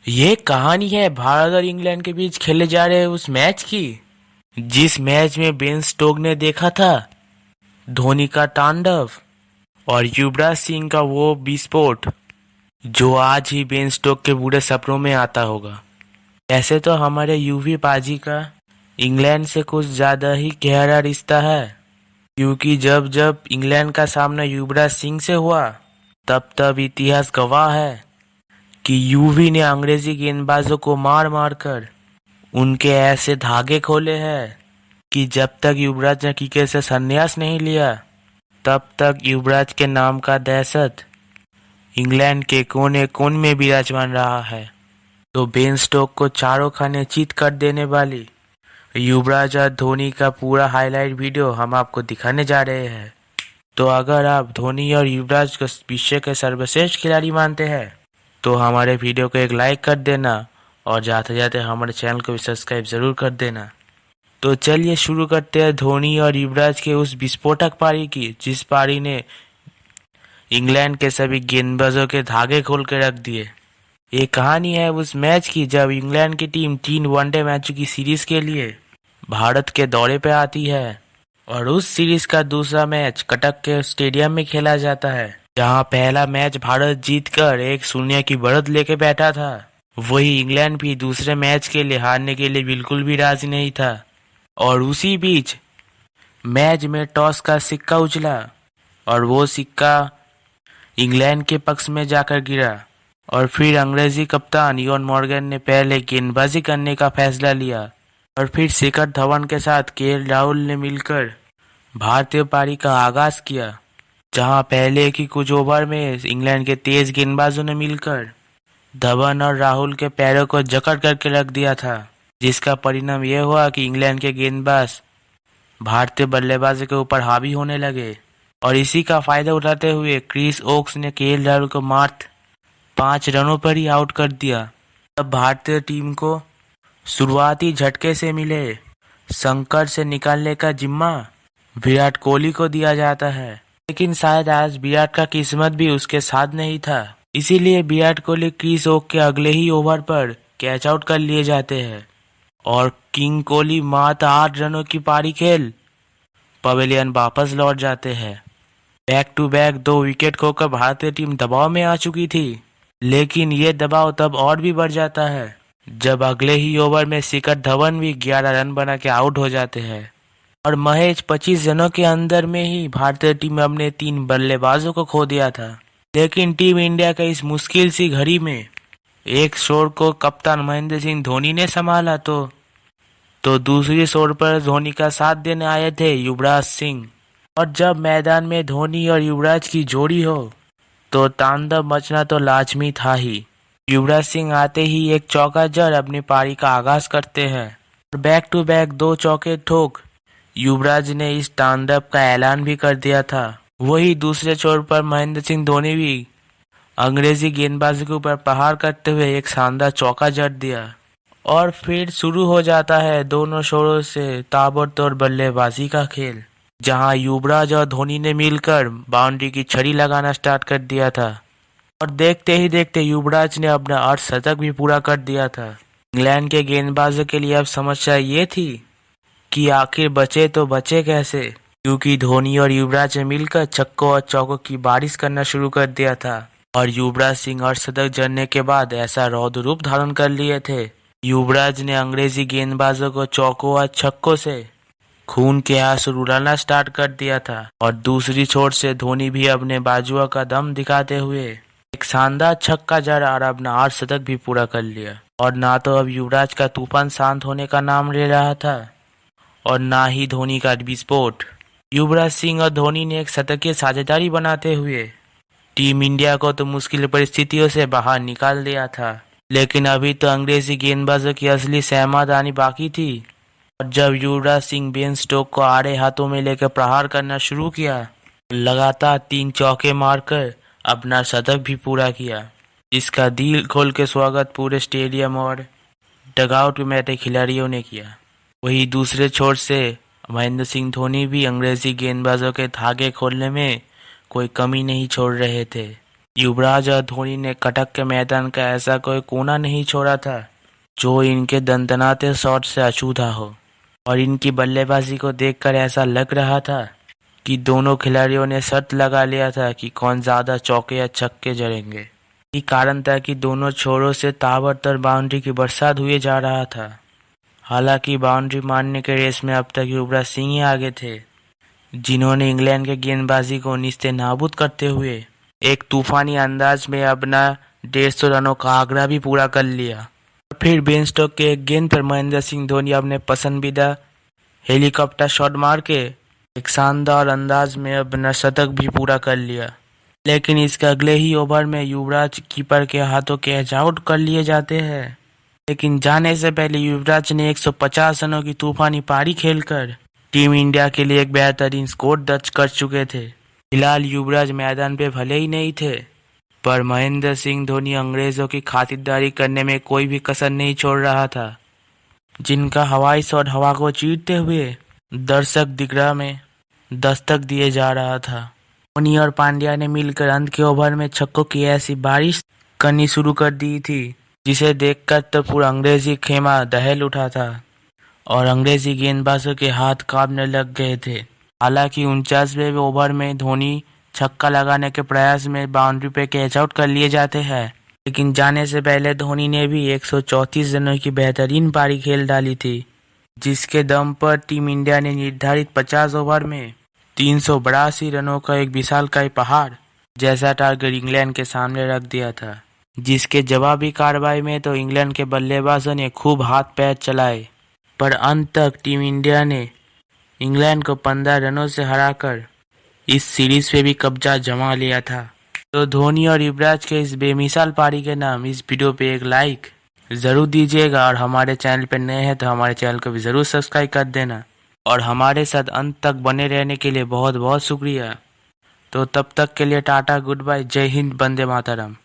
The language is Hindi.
ये कहानी है भारत और इंग्लैंड के बीच खेले जा रहे उस मैच की, जिस मैच में बेन स्टोक ने देखा था धोनी का तांडव और युवराज सिंह का वो विस्फोट जो आज ही बेन स्टोक के बुरे सपनों में आता होगा। ऐसे तो हमारे यूवी पाजी का इंग्लैंड से कुछ ज्यादा ही गहरा रिश्ता है, क्योंकि जब जब इंग्लैंड का सामना युवराज सिंह से हुआ तब तब इतिहास गवाह है कि यूवी ने अंग्रेजी गेंदबाजों को मार मार कर उनके ऐसे धागे खोले हैं कि जब तक युवराज ने क्रिकेट से संन्यास नहीं लिया तब तक युवराज के नाम का दहशत इंग्लैंड के कोने कोने में विराजमान रहा है। तो बेन स्टोक को चारों खाने चित कर देने वाली युवराज और धोनी का पूरा हाईलाइट वीडियो हम आपको दिखाने जा रहे हैं। तो अगर आप धोनी और युवराज को विश्व के सर्वश्रेष्ठ खिलाड़ी मानते हैं तो हमारे वीडियो को एक लाइक कर देना और जाते जाते हमारे चैनल को भी सब्सक्राइब जरूर कर देना। तो चलिए शुरू करते हैं धोनी और युवराज के उस विस्फोटक पारी की, जिस पारी ने इंग्लैंड के सभी गेंदबाजों के धागे खोल के रख दिए। ये कहानी है उस मैच की जब इंग्लैंड की टीम 3 वनडे मैचों की सीरीज के लिए भारत के दौरे पे आती है और उस सीरीज का दूसरा मैच कटक के स्टेडियम में खेला जाता है, जहां पहला मैच भारत जीतकर 1-0 की बढ़त लेके बैठा था। वही इंग्लैंड भी दूसरे मैच के लिए हारने के लिए बिल्कुल भी राजी नहीं था और उसी बीच मैच में टॉस का सिक्का उछला और वो सिक्का इंग्लैंड के पक्ष में जाकर गिरा और फिर अंग्रेजी कप्तान इयोन मॉर्गन ने पहले गेंदबाजी करने का फैसला लिया और फिर शिखर धवन के साथ केएल राहुल ने मिलकर भारतीय पारी का आगाज किया, जहां पहले की कुछ ओवर में इंग्लैंड के तेज गेंदबाजों ने मिलकर धवन और राहुल के पैरों को जकड़ करके रख दिया था, जिसका परिणाम यह हुआ कि इंग्लैंड के गेंदबाज भारतीय बल्लेबाजों के ऊपर हावी होने लगे और इसी का फायदा उठाते हुए क्रिस ओक्स ने केएल राहुल को मात्र 5 रनों पर ही आउट कर दिया। तब भारतीय टीम को शुरुआती झटके से मिले संकट से निकालने का जिम्मा विराट कोहली को दिया जाता है, लेकिन शायद आज विराट का किस्मत भी उसके साथ नहीं था। इसीलिए विराट कोहली क्रिस ओक के अगले ही ओवर पर कैच आउट कर लिए जाते हैं और किंग कोहली मात्र 8 रनों की पारी खेल पवेलियन वापस लौट जाते हैं। बैक टू बैक 2 विकेट खोकर भारतीय टीम दबाव में आ चुकी थी, लेकिन ये दबाव तब और भी बढ़ जाता है जब अगले ही ओवर में शिखर धवन भी 11 रन बना के आउट हो जाते हैं और महज 25 रनों के अंदर में ही भारतीय टीम में अपने 3 बल्लेबाजों को खो दिया था। लेकिन टीम इंडिया का इस मुश्किल सी घड़ी में एक छोर को कप्तान महेंद्र सिंह धोनी ने संभाला तो दूसरी छोर पर धोनी का साथ देने आए थे युवराज सिंह। और जब मैदान में धोनी और युवराज की जोड़ी हो तो तांडव मचना तो लाजमी था ही। युवराज सिंह आते ही एक चौका जड़ अपनी पारी का आगाज करते हैं और बैक टू बैक 2 चौके ठोक युवराज ने इस तांडव का ऐलान भी कर दिया था। वही दूसरे छोर पर महेंद्र सिंह धोनी भी अंग्रेजी गेंदबाजों के ऊपर प्रहार करते हुए एक शानदार चौका जड़ दिया और फिर शुरू हो जाता है दोनों छोरों से ताबड़तोड़ बल्लेबाजी का खेल, जहां युवराज और धोनी ने मिलकर बाउंड्री की छड़ी लगाना स्टार्ट कर दिया था और देखते ही देखते युवराज ने अपना अर्धशतक भी पूरा कर दिया था। इंग्लैंड के गेंदबाजों के लिए अब समस्या ये थी कि आखिर बचे तो बचे कैसे, क्योंकि धोनी और युवराज ने मिलकर छक्कों और चौकों की बारिश करना शुरू कर दिया था और युवराज सिंह अर्धशतक जड़ने के बाद ऐसा रौद्र रूप धारण कर लिए थे। युवराज ने अंग्रेजी गेंदबाजों को चौकों और छक्कों से खून के आंसू रुलाना स्टार्ट कर दिया था और दूसरी छोर से धोनी भी अपने बाजुओं का दम दिखाते हुए एक शानदार छक्का जड़ा और अपना अर्धशतक भी पूरा कर लिया। और ना तो अब युवराज का तूफान शांत होने का नाम ले रहा था और ना ही धोनी का विस्फोट। युवराज सिंह और धोनी ने एक शतकीय साझेदारी बनाते हुए टीम इंडिया को तो मुश्किल परिस्थितियों से बाहर निकाल दिया था, लेकिन अभी तो अंग्रेजी गेंदबाजों की असली सहमत आनी बाकी थी। और जब युवराज सिंह बेन स्टोक को आड़े हाथों में लेकर प्रहार करना शुरू किया, लगातार 3 चौके मारकर अपना शतक भी पूरा किया, जिसका दिल खोल के स्वागत पूरे स्टेडियम और डगआउट में बैठे खिलाड़ियों ने किया। वही दूसरे छोर से महेंद्र सिंह धोनी भी अंग्रेजी गेंदबाजों के धागे खोलने में कोई कमी नहीं छोड़ रहे थे। युवराज और धोनी ने कटक के मैदान का ऐसा कोई कोना नहीं छोड़ा था जो इनके दंदनाते शॉट से अछूता हो, और इनकी बल्लेबाजी को देखकर ऐसा लग रहा था कि दोनों खिलाड़ियों ने शर्त लगा लिया था कि कौन ज्यादा चौके या छक्के जड़ेंगे। यही कारण था कि दोनों छोरों से ताबड़तोड़ बाउंड्री की बरसात हुए जा रहा था। हालांकि बाउंड्री मारने के रेस में अब तक युवराज सिंह ही आगे थे, जिन्होंने इंग्लैंड के गेंदबाजी को निस्ते नाबूद करते हुए एक तूफानी अंदाज में अपना 150 रनों का आग्रह भी पूरा कर लिया। फिर बेन स्टोक्स के एक गेंद पर महेंद्र सिंह धोनी अपने पसंदीदा हेलीकॉप्टर शॉट मार के एक शानदार अंदाज में अपना शतक भी पूरा कर लिया। लेकिन इसके अगले ही ओवर में युवराज कीपर के हाथों कैच आउट कर लिए जाते हैं। लेकिन जाने से पहले युवराज ने 150 रनों की तूफानी पारी खेलकर टीम इंडिया के लिए एक बेहतरीन स्कोर दर्ज कर चुके थे। फिलहाल युवराज मैदान पे भले ही नहीं थे, पर महेंद्र सिंह धोनी अंग्रेजों की खातिरदारी करने में कोई भी कसर नहीं छोड़ रहा था, जिनका हवाई शॉट हवा को चीरते हुए दर्शक दिग्गज में दस्तक दिए जा रहा था। धोनी और पांड्या ने मिलकर अंत के ओवर में छक्कों की ऐसी बारिश करनी शुरू कर दी थी जिसे देखकर तो पूरा अंग्रेजी खेमा दहल उठा था और अंग्रेजी गेंदबाजों के हाथ कांपने लग गए थे। हालांकि 49वें ओवर में धोनी छक्का लगाने के प्रयास में बाउंड्री पे कैच आउट कर लिए जाते हैं, लेकिन जाने से पहले धोनी ने भी 134 रनों की बेहतरीन पारी खेल डाली थी, जिसके दम पर टीम इंडिया ने निर्धारित 50 ओवर में 382 रनों का एक विशालकाय पहाड़ जैसा टारगेट इंग्लैंड के सामने रख दिया था। जिसके जवाबी कार्रवाई में तो इंग्लैंड के बल्लेबाजों ने खूब हाथ पैर चलाए, पर अंत तक टीम इंडिया ने इंग्लैंड को 15 रनों से हराकर इस सीरीज पे भी कब्जा जमा लिया था। तो धोनी और युवराज के इस बेमिसाल पारी के नाम इस वीडियो पे एक लाइक जरूर दीजिएगा, और हमारे चैनल पे नए हैं तो हमारे चैनल को भी जरूर सब्सक्राइब कर देना, और हमारे साथ अंत तक बने रहने के लिए बहुत बहुत शुक्रिया। तो तब तक के लिए टाटा, गुड बाय, जय हिंद, वंदे मातरम।